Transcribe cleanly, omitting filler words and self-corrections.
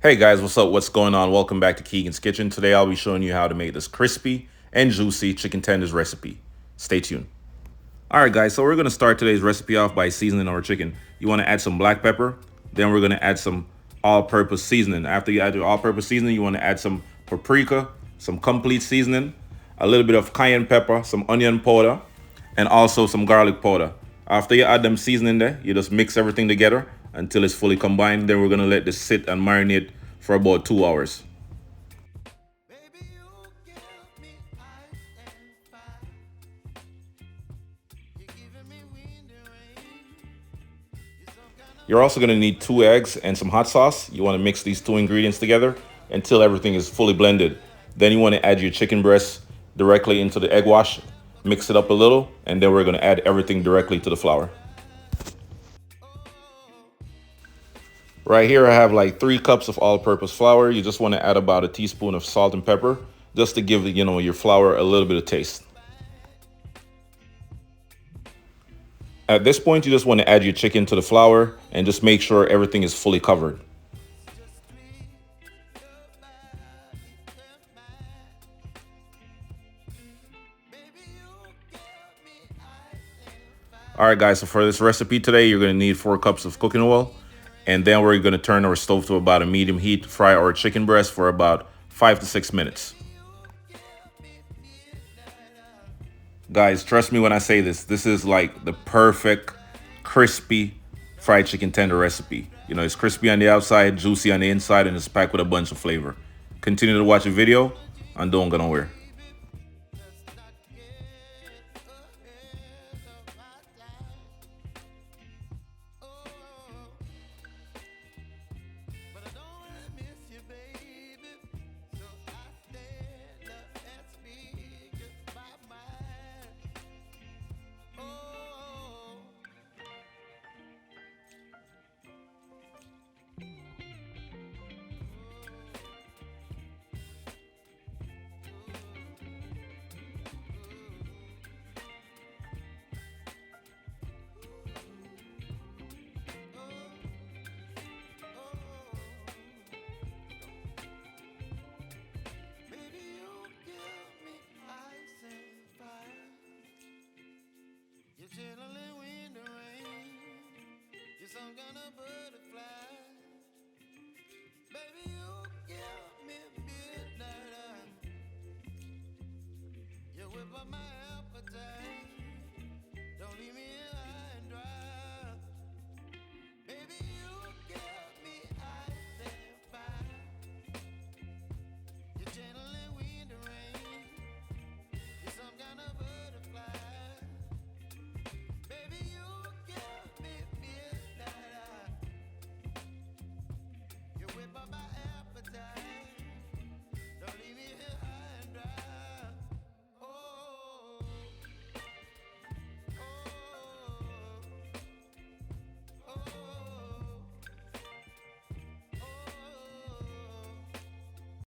Hey guys, what's up? What's going on? Welcome back to Keegan's Kitchen. Today I'll be showing you how to make this crispy and juicy chicken tenders recipe. Stay tuned. Alright guys, so we're going to start today's recipe off by seasoning our chicken. You want to add some black pepper, then we're going to add some all-purpose seasoning. After you add your all-purpose seasoning, you want to add some paprika, some complete seasoning, a little bit of cayenne pepper, some onion powder, and also some garlic powder. After you add them seasoning there, you just mix everything together until it's fully combined. Then we're going to let this sit and marinate for about 2 hours. You're also going to need 2 eggs and some hot sauce. You want to mix these 2 ingredients together until everything is fully blended. Then you want to add your chicken breast directly into the egg wash, mix it up a little, and then we're going to add everything directly to the flour. Right here I have like 3 cups of all-purpose flour. You just want to add about a teaspoon of salt and pepper just to give your flour a little bit of taste. At this point, you just want to add your chicken to the flour and just make sure everything is fully covered. Alright guys, so for this recipe today, you're going to need 4 cups of cooking oil. And then we're going to turn our stove to about a medium heat, fry our chicken breast for about 5 to 6 minutes. Guys, trust me when I say this is like the perfect crispy fried chicken tender recipe. You know, it's crispy on the outside, juicy on the inside, and it's packed with a bunch of flavor. Continue to watch the video and don't go nowhere. Chilling in the rain, you're some kind of butterfly. Baby, you give me midnight. You whip up my appetite. Don't leave me high and dry. Baby, you give me ice and fire. You're channeling wind and rain. You're some kind of butterfly. Baby, you give me midnight. You whip up my appetite.